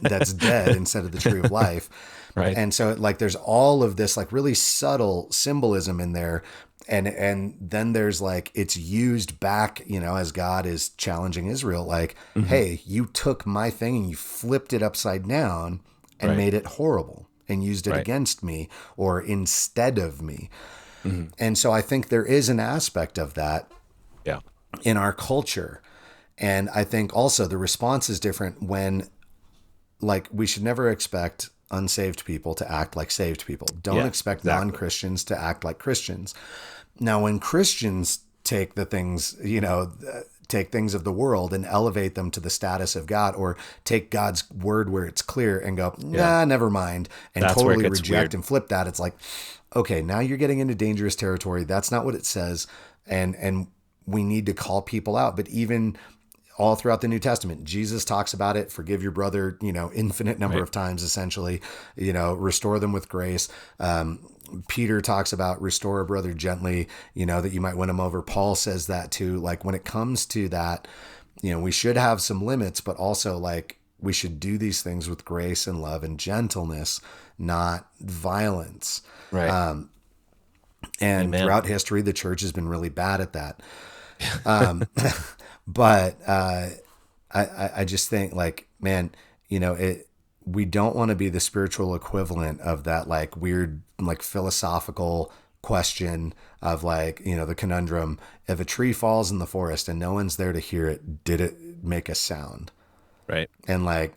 that's dead instead of the tree of life. Right. And so like there's all of this like really subtle symbolism in there. And then there's like it's used back, as God is challenging Israel, like, hey, you took my thing and you flipped it upside down and Right. made it horrible and used it Right. against me or instead of me. And so I think there is an aspect of that Yeah. in our culture. And I think also the response is different when, like, we should never expect unsaved people to act like saved people. Don't Yeah, expect exactly. non-Christians to act like Christians. Now, when Christians take the things, take things of the world and elevate them to the status of God, or take God's word where it's clear and go, nah, never mind, and That's where it totally gets reject weird. and flip that, it's like, okay, now you're getting into dangerous territory. That's not what it says. And we need to call people out. But even all throughout the New Testament, Jesus talks about it. Forgive your brother, infinite number Right. of times, essentially, restore them with grace. Peter talks about restore a brother gently, that you might win him over. Paul says that too. Like when it comes to that, we should have some limits, but also like we should do these things with grace and love and gentleness, not violence. Right. And Amen. throughout history, the church has been really bad at that. But I just think like, man, we don't want to be the spiritual equivalent of that like weird, like philosophical question of like, the conundrum. If a tree falls in the forest and no one's there to hear it, did it make a sound? Right. And like,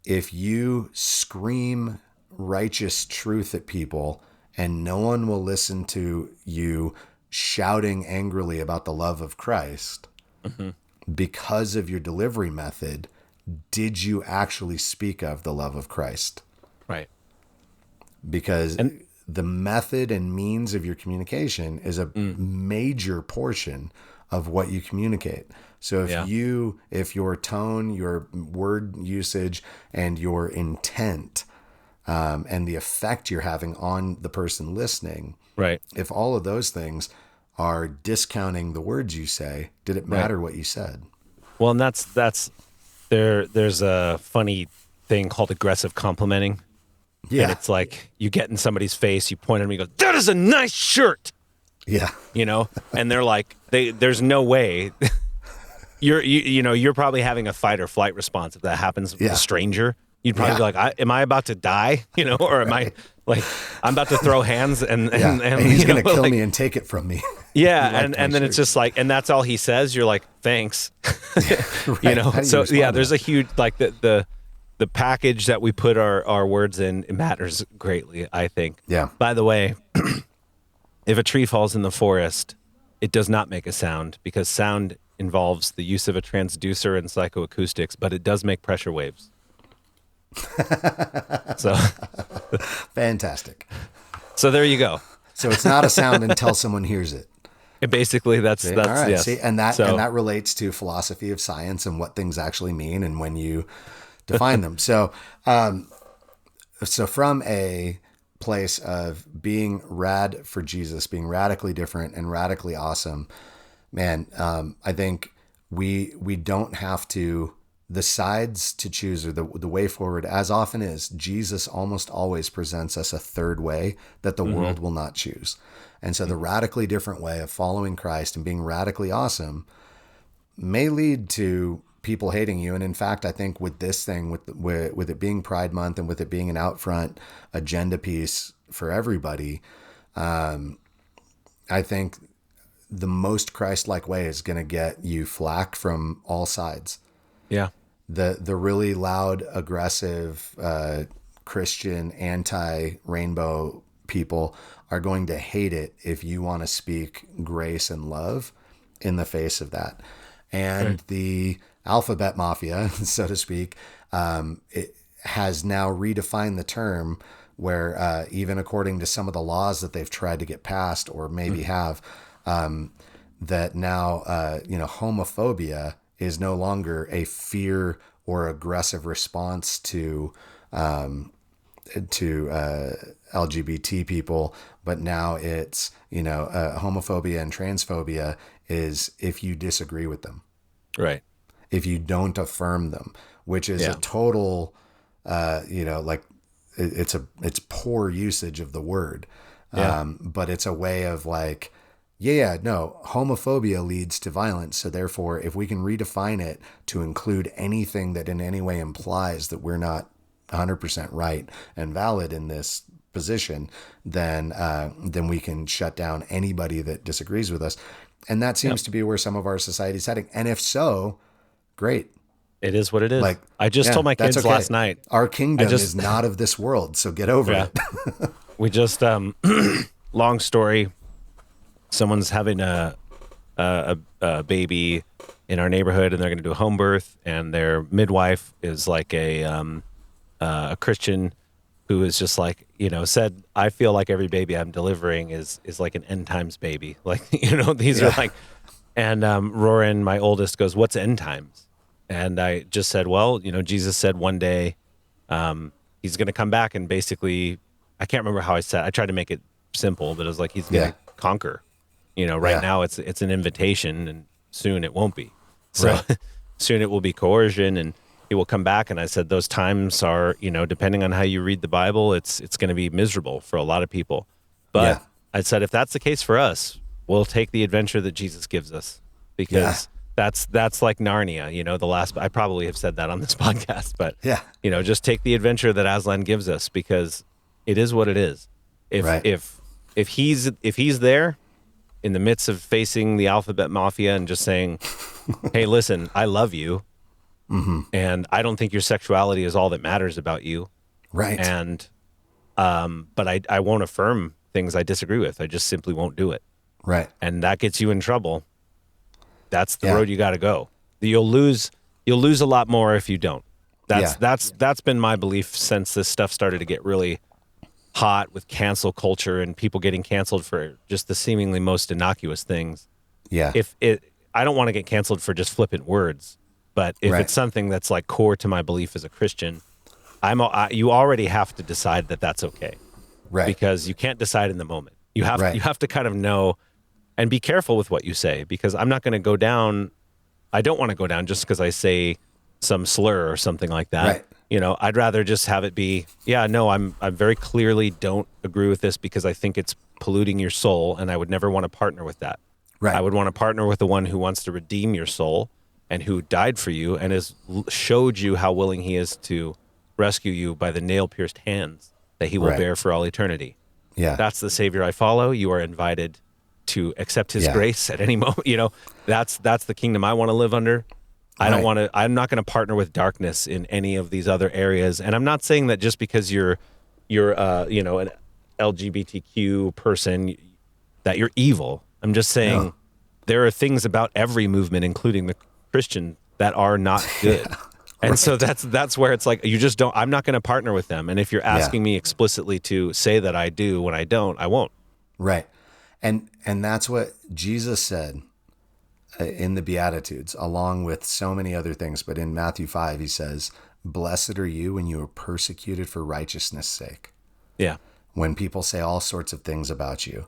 if you scream righteous truth at people and no one will listen to you shouting angrily about the love of Christ because of your delivery method, did you actually speak of the love of Christ? Right. Because the method and means of your communication is a major portion of what you communicate. So if your tone, your word usage, and your intent, and the effect you're having on the person listening, Right. if all of those things are discounting the words you say, did it matter what you said? Well, and that's there's a funny thing called aggressive complimenting. Yeah. And it's like you get in somebody's face, you point at them, you go, "That is a nice shirt," Yeah. and they're like, there's no way. You're probably having a fight or flight response if that happens with a stranger. You'd probably be like, "Am I about to die?" Or am I like I'm about to throw hands and he's going to kill like, me and take it from me. Yeah, He liked and my then it's shirt. just like, and that's all he says. You're like, thanks, Right. How do you So respond yeah, to there's that? a huge like the package that we put our words in matters greatly, I think. Yeah. By the way, if a tree falls in the forest, it does not make a sound because sound involves the use of a transducer and psychoacoustics, but it does make pressure waves. So Fantastic. there you go. So it's not a sound until someone hears it. And basically, that's All right. yes. See, and that So- relates to philosophy of science and what things actually mean and when you define them. So from a place of being rad for Jesus, being radically different and radically awesome, man, I think we don't have to. The sides to choose or the way forward, as often is, Jesus almost always presents us a third way that the world will not choose. And so the radically different way of following Christ and being radically awesome may lead to people hating you. And in fact, I think with this thing, with it being Pride Month and with it being an out front agenda piece for everybody, I think the most Christ-like way is going to get you flack from all sides. Yeah. The really loud, aggressive, Christian, anti-rainbow people are going to hate it if you want to speak grace and love in the face of that. And the alphabet mafia, so to speak, it has now redefined the term where even according to some of the laws that they've tried to get passed or maybe have, that now, homophobia is no longer a fear or aggressive response to LGBT people, but now it's, homophobia and transphobia is if you disagree with them, Right. if you don't affirm them, which is a total, it's poor usage of the word. But it's a way of like, no, homophobia leads to violence. So therefore, if we can redefine it to include anything that in any way implies that we're not 100% right and valid in this position, then we can shut down anybody that disagrees with us. And that seems to be where some of our society is heading. And if so, great. It is what it is. Like, I just told my kids last night. Our kingdom is not of this world, so get over it. We just, long story, someone's having a baby in our neighborhood, and they're going to do a home birth, and their midwife is like a Christian who is just like, said, I feel like every baby I'm delivering is like an end times baby. Like, these are like, and Roran, my oldest, goes, what's end times? And I just said, well, Jesus said one day he's going to come back and basically, I can't remember how I said, I tried to make it simple, but it was like he's going to conquer. Right now it's an invitation, and soon it won't be. So soon it will be coercion, and he will come back. And I said, those times are, depending on how you read the Bible, it's going to be miserable for a lot of people. But I said, if that's the case for us, we'll take the adventure that Jesus gives us, because that's like Narnia, the last, I probably have said that on this podcast, but just take the adventure that Aslan gives us, because it is what it is. If he's there in the midst of facing the alphabet mafia and just saying, hey, listen, I love you. And I don't think your sexuality is all that matters about you. Right. And, but I won't affirm things I disagree with. I just simply won't do it. Right. And that gets you in trouble. That's the road you got to go. You'll lose a lot more if you don't. That's been my belief since this stuff started to get really hot with cancel culture and people getting canceled for just the seemingly most innocuous things. Yeah. I don't want to get canceled for just flippant words, but if it's something that's like core to my belief as a Christian, you already have to decide that that's okay. Right. Because you can't decide in the moment. You have to kind of know and be careful with what you say, because I'm not going to go down. I don't want to go down just because I say some slur or something like that. Right. I'd rather just have it be, I very clearly don't agree with this because I think it's polluting your soul, and I would never want to partner with that. Right. I would want to partner with the one who wants to redeem your soul and who died for you and has showed you how willing he is to rescue you by the nail-pierced hands that he will bear for all eternity. Yeah. That's the Savior I follow. You are invited to accept his grace at any moment. That's the kingdom I want to live under. I'm not going to partner with darkness in any of these other areas. And I'm not saying that just because you're an LGBTQ person that you're evil. I'm just saying there are things about every movement, including the Christian, that are not good. And so that's where it's like, you just don't, I'm not going to partner with them. And if you're asking me explicitly to say that I do when I don't, I won't. Right. And that's what Jesus said in the Beatitudes, along with so many other things. But in Matthew 5, he says, blessed are you when you are persecuted for righteousness' sake. Yeah. When people say all sorts of things about you.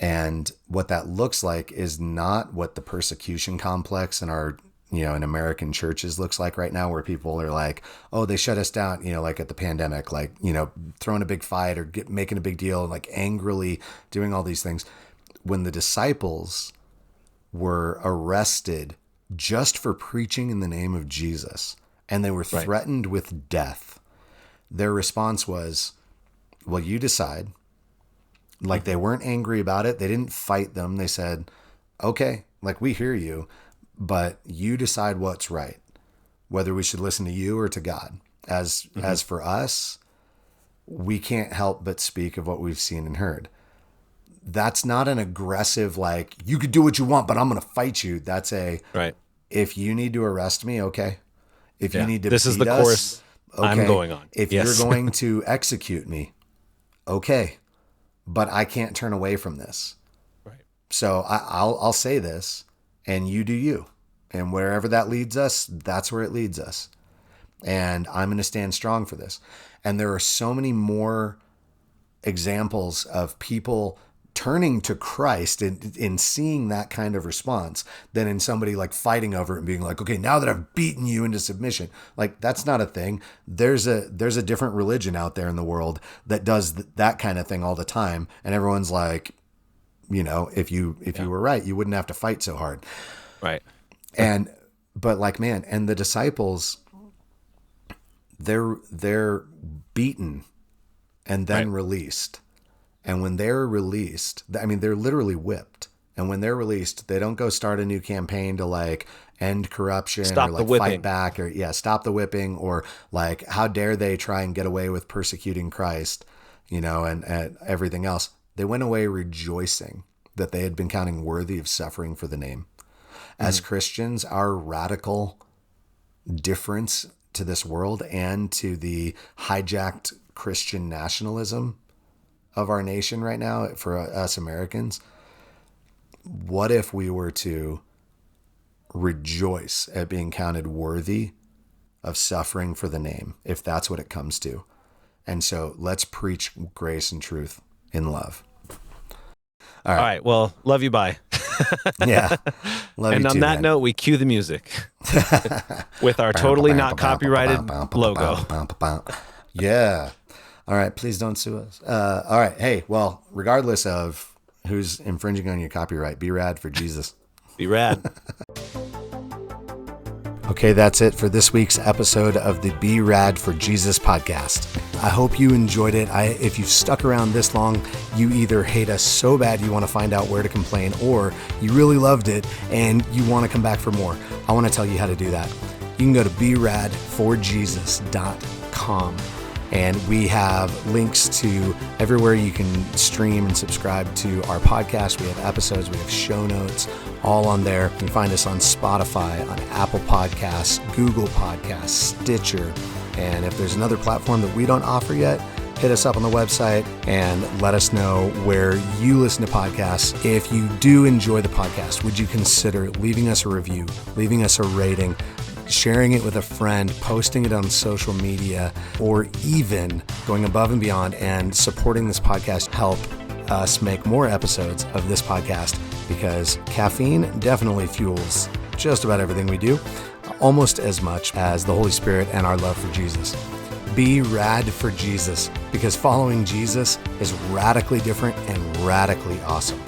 And what that looks like is not what the persecution complex in our, in American churches looks like right now, where people are like, oh, they shut us down, like at the pandemic, like, throwing a big fight or making a big deal, like angrily doing all these things. When the disciples were arrested just for preaching in the name of Jesus, and they were threatened with death, their response was, well, you decide. Like, they weren't angry about it. They didn't fight them. They said, okay, like, we hear you, but you decide what's right, whether we should listen to you or to God. As for us, we can't help but speak of what we've seen and heard. That's not an aggressive, like, you could do what you want, but I'm going to fight you. That's if you need to arrest me, okay. If you need to this is the course. okay, I'm going on. If Yes. you're going to execute me, okay, but I can't turn away from this. Right. So I'll say this, and you do you. And wherever that leads us, that's where it leads us. And I'm going to stand strong for this. And there are so many more examples of people turning to Christ in seeing that kind of response than in somebody like fighting over it and being like, okay, now that I've beaten you into submission. Like, that's not a thing. There's a different religion out there in the world that does that kind of thing all the time. And everyone's like, if you were right, you wouldn't have to fight so hard. Right. But like, man, and the disciples, they're beaten and then released. And when they're released, I mean, they're literally whipped. And when they're released, they don't go start a new campaign to like end corruption Stop or the like whipping. fight back or stop the whipping, or like, how dare they try and get away with persecuting Christ, and everything else. They went away rejoicing that they had been counting worthy of suffering for the name. As Christians, our radical difference to this world and to the hijacked Christian nationalism of our nation right now, for us Americans, what if we were to rejoice at being counted worthy of suffering for the name, if that's what it comes to? And so let's preach grace and truth in love. All right. Well, love you. Bye. Yeah. Love And you on too, that man. note, we cue the music with our totally not copyrighted logo. Yeah. All right. Please don't sue us. All right. Hey, well, regardless of who's infringing on your copyright, be rad for Jesus. Be rad. Okay, that's it for this week's episode of the Be Rad for Jesus podcast. I hope you enjoyed it. If you've stuck around this long, you either hate us so bad you want to find out where to complain, or you really loved it and you want to come back for more. I want to tell you how to do that. You can go to beradforjesus.com. And we have links to everywhere you can stream and subscribe to our podcast. We have episodes, we have show notes, all on there. You can find us on Spotify, on Apple Podcasts, Google Podcasts, Stitcher. And if there's another platform that we don't offer yet, hit us up on the website and let us know where you listen to podcasts. If you do enjoy the podcast, would you consider leaving us a review, leaving us a rating, sharing it with a friend, posting it on social media, or even going above and beyond and supporting this podcast? Help us make more episodes of this podcast, because caffeine definitely fuels just about everything we do, almost as much as the Holy Spirit and our love for Jesus. Be rad for Jesus, because following Jesus is radically different and radically awesome.